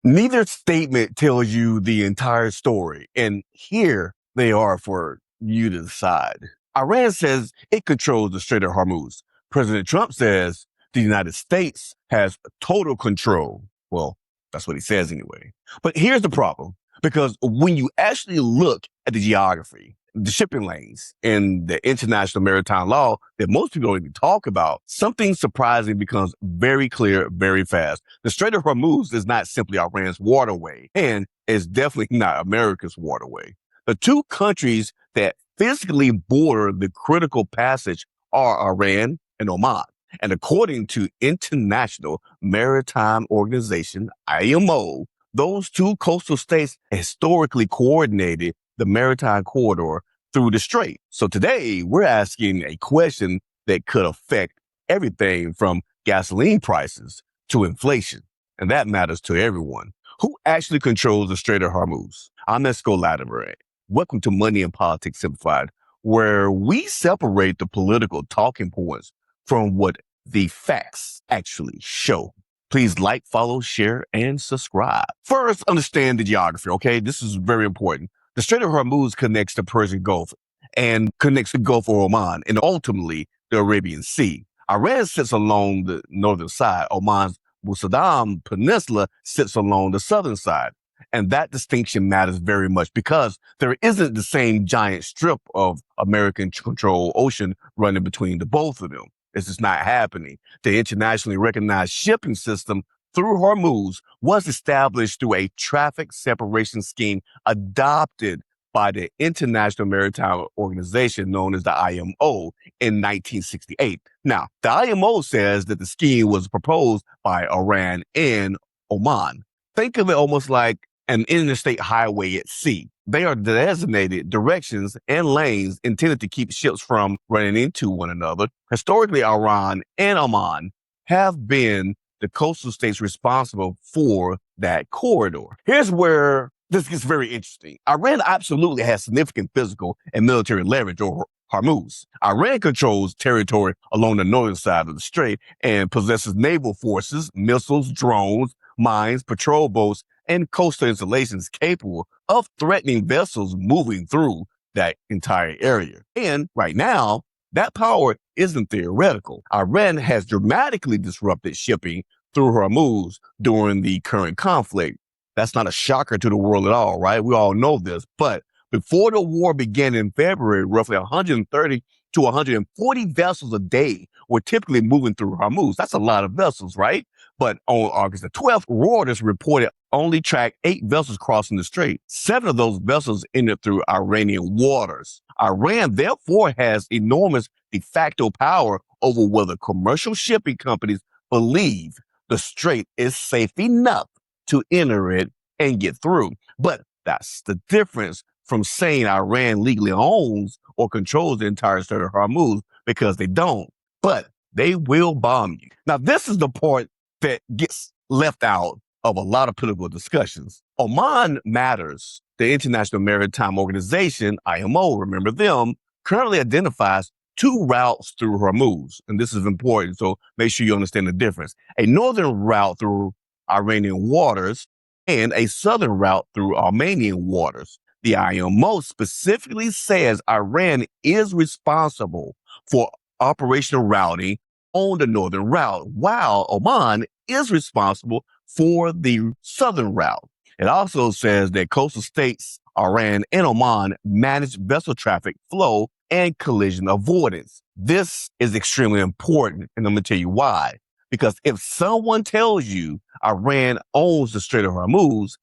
Neither statement tells you the entire story, and here they are for you to decide. Iran says it controls the Strait of Hormuz. President Trump says the United States has total control. Well, that's what he says anyway. But here's the problem, because when you actually look at the geography, the shipping lanes and the international maritime law that most people don't even talk about, something surprising becomes very clear very fast. The Strait of Hormuz is not simply Iran's waterway, and it's definitely not America's waterway. The two countries that physically border the critical passage are Iran and Oman. And according to International Maritime Organization, IMO, those two coastal states historically coordinated the maritime corridor through the strait. So today we're asking a question that could affect everything from gasoline prices to inflation. And that matters to everyone. Who actually controls the Strait of Hormuz? I'm Esco Latimer. Welcome to Money and Politics Simplified, where we separate the political talking points from what the facts actually show. Please like, follow, share, and subscribe. First, understand the geography, okay? This is very important. The Strait of Hormuz connects the Persian Gulf and connects the Gulf of Oman and ultimately the Arabian Sea. Iran sits along the northern side. Oman's Musaddam Peninsula sits along the southern side. And that distinction matters very much because there isn't the same giant strip of American controlled ocean running between the both of them. This is not happening. The internationally recognized shipping system through Hormuz was established through a traffic separation scheme adopted by the International Maritime Organization known as the IMO in 1968. Now, the IMO says that the scheme was proposed by Iran and Oman. Think of it almost like an interstate highway at sea. They are designated directions and lanes intended to keep ships from running into one another. Historically, Iran and Oman have been the coastal states responsible for that corridor. Here's where this gets very interesting. Iran absolutely has significant physical and military leverage over Hormuz. Iran controls territory along the northern side of the strait and possesses naval forces, missiles, drones, mines, patrol boats, and coastal installations capable of threatening vessels moving through that entire area. And right now, that power isn't theoretical. Iran has dramatically disrupted shipping through Hormuz during the current conflict. That's not a shocker to the world at all, right? We all know this. But before the war began in February, roughly 130 to 140 vessels a day were typically moving through Hormuz. That's a lot of vessels, right? But on August the 12th, Reuters reported only tracked 8 vessels crossing the strait. 7 of those vessels entered through Iranian waters. Iran, therefore, has enormous de facto power over whether commercial shipping companies believe the strait is safe enough to enter it and get through. But that's the difference from saying Iran legally owns or controls the entire Strait of Hormuz, because they don't. But they will bomb you. Now, this is the part that gets left out of a lot of political discussions. Oman matters. The International Maritime Organization, IMO, remember them, currently identifies 2 routes through Hormuz. And this is important, so make sure you understand the difference. A northern route through Iranian waters and a southern route through Armenian waters. The IMO specifically says Iran is responsible for operational routing on the northern route, while Oman is responsible for the southern route. It also says that coastal states, Iran and Oman, manage vessel traffic flow and collision avoidance. This is extremely important, and I'm going to tell you why. Because if someone tells you Iran owns the Strait of Hormuz,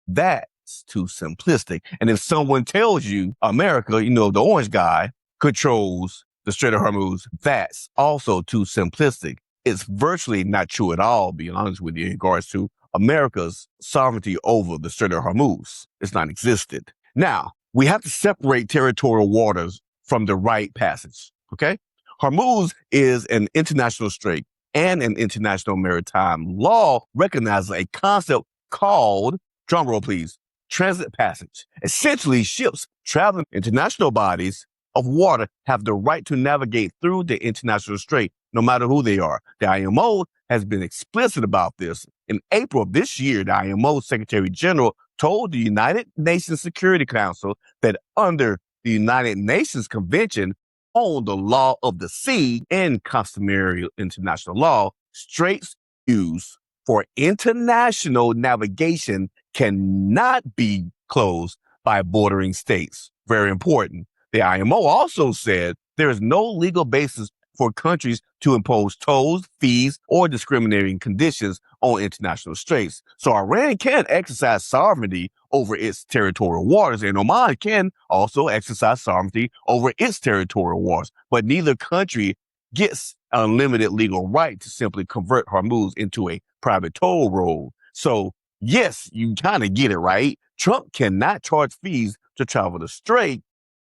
that's too simplistic. And if someone tells you America, the orange guy, controls the Strait of Hormuz, that's also too simplistic. It's virtually not true at all, be honest with you, in regards to America's sovereignty over the Strait of Hormuz. It's non-existent. Now, we have to separate territorial waters from the right passage, okay? Hormuz is an international strait, and an international maritime law recognizes a concept called, drumroll please, transit passage. Essentially, ships traveling international bodies of water have the right to navigate through the international strait, no matter who they are. The IMO has been explicit about this. In April of this year, the IMO Secretary General told the United Nations Security Council that under the United Nations Convention on the Law of the Sea and customary international law, straits used for international navigation cannot be closed by bordering states. Very important. The IMO also said there is no legal basis for countries to impose tolls, fees, or discriminating conditions on international straits. So Iran can exercise sovereignty over its territorial waters, and Oman can also exercise sovereignty over its territorial waters. But neither country gets unlimited legal right to simply convert Hormuz into a private toll road. So yes, you kind of get it right. Trump cannot charge fees to travel the strait,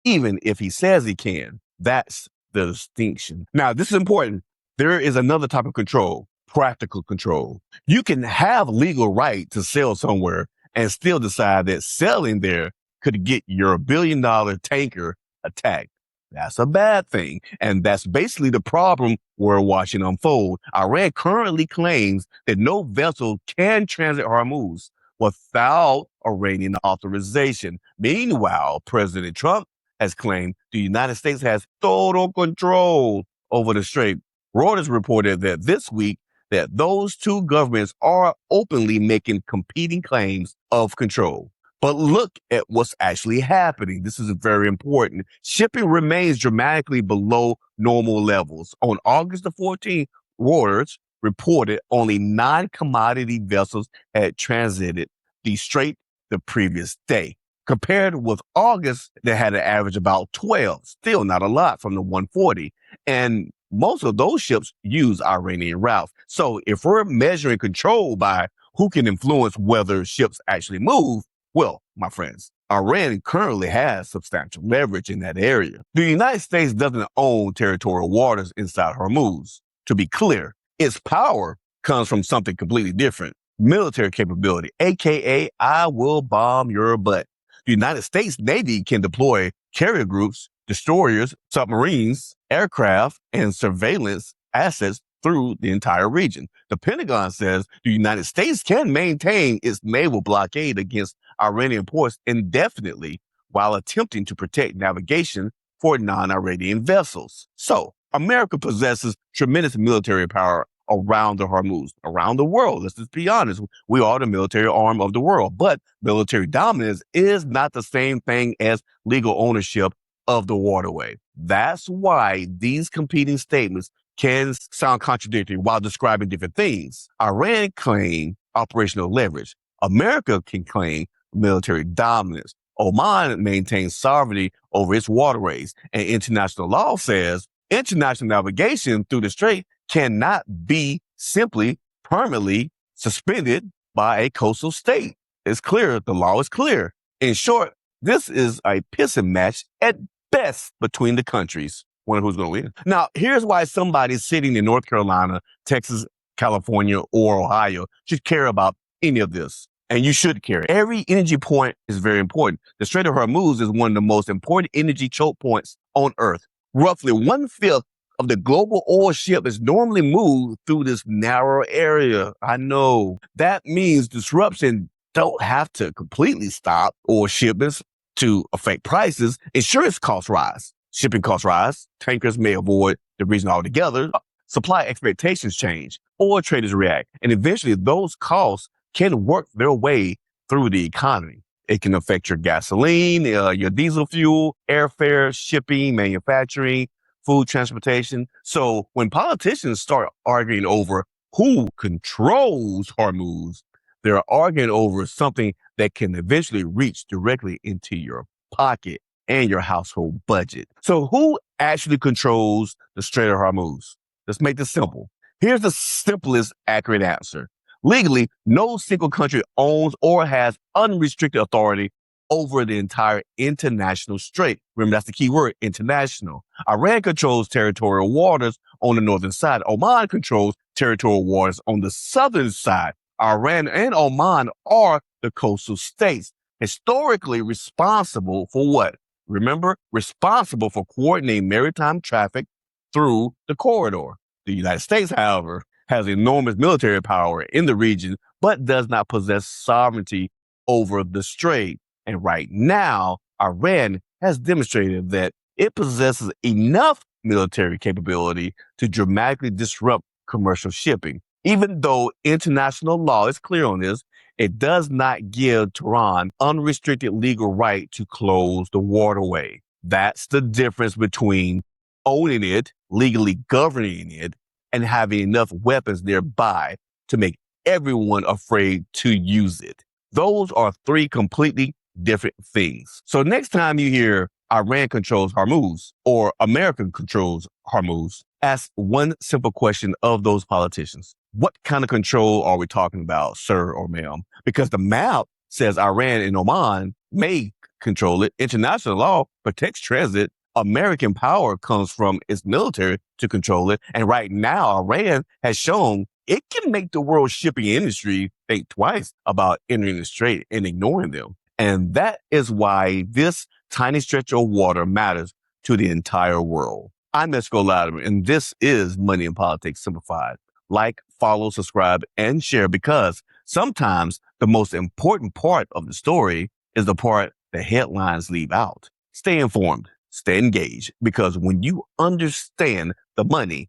even if he says he can. That's the distinction. Now, this is important. There is another type of control, practical control. You can have legal right to sell somewhere and still decide that selling there could get your $1 billion tanker attacked. That's a bad thing. And that's basically the problem we're watching unfold. Iran currently claims that no vessel can transit Hormuz without Iranian authorization. Meanwhile, President Trump has claimed the United States has total control over the strait. Reuters reported that this week that those two governments are openly making competing claims of control. But look at what's actually happening. This is very important. Shipping remains dramatically below normal levels. On August the 14th, Reuters reported only 9 commodity vessels had transited the strait the previous day. Compared with August, they had an average about 12, still not a lot from the 140. And most of those ships use Iranian routes. So if we're measuring control by who can influence whether ships actually move, well, my friends, Iran currently has substantial leverage in that area. The United States doesn't own territorial waters inside Hormuz. To be clear, its power comes from something completely different. Military capability, aka I will bomb your butt. The United States Navy can deploy carrier groups, destroyers, submarines, aircraft, and surveillance assets through the entire region. The Pentagon says the United States can maintain its naval blockade against Iranian ports indefinitely while attempting to protect navigation for non-Iranian vessels. So, America possesses tremendous military power around the Hormuz, around the world. Let's just be honest. We are the military arm of the world, but military dominance is not the same thing as legal ownership of the waterway. That's why these competing statements can sound contradictory while describing different things. Iran claims operational leverage. America can claim military dominance. Oman maintains sovereignty over its waterways, and international law says international navigation through the strait cannot be simply permanently suspended by a coastal state. It's clear. The law is clear. In short, this is a pissing match at best between the countries. Wonder who's going to win. Now, here's why somebody sitting in North Carolina, Texas, California, or Ohio should care about any of this. And you should care. Every energy point is very important. The Strait of Hormuz is one of the most important energy choke points on Earth. Roughly 1/5 of the global oil ship is normally moved through this narrow area. I know. That means disruption don't have to completely stop oil shipments to affect prices. Insurance costs rise. Shipping costs rise. Tankers may avoid the region altogether. Supply expectations change. Oil traders react. And eventually those costs can work their way through the economy. It can affect your gasoline, your diesel fuel, airfare, shipping, manufacturing, food transportation. So when politicians start arguing over who controls Hormuz, they're arguing over something that can eventually reach directly into your pocket and your household budget. So who actually controls the Strait of Hormuz? Let's make this simple. Here's the simplest, accurate answer. Legally, no single country owns or has unrestricted authority over the entire international strait. Remember, that's the key word, international. Iran controls territorial waters on the northern side. Oman controls territorial waters on the southern side. Iran and Oman are the coastal states, historically responsible for what? Remember, responsible for coordinating maritime traffic through the corridor. The United States, however, has enormous military power in the region, but does not possess sovereignty over the strait. And right now, Iran has demonstrated that it possesses enough military capability to dramatically disrupt commercial shipping. Even though international law is clear on this, it does not give Tehran unrestricted legal right to close the waterway. That's the difference between owning it, legally governing it, and having enough weapons nearby to make everyone afraid to use it. Those are three completely different things. So next time you hear Iran controls Hormuz or America controls Hormuz, ask one simple question of those politicians. What kind of control are we talking about, sir or ma'am? Because the map says Iran and Oman may control it. International law protects transit. American power comes from its military to control it. And right now, Iran has shown it can make the world shipping industry think twice about entering the strait and ignoring them. And that is why this tiny stretch of water matters to the entire world. I'm Esco Latimer, and this is Money and Politics Simplified. Like, follow, subscribe, and share, because sometimes the most important part of the story is the part the headlines leave out. Stay informed, stay engaged, because when you understand the money,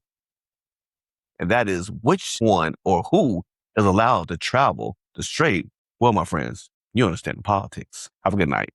and that is which one or who is allowed to travel the strait, well, my friends, you understand the politics. Have a good night.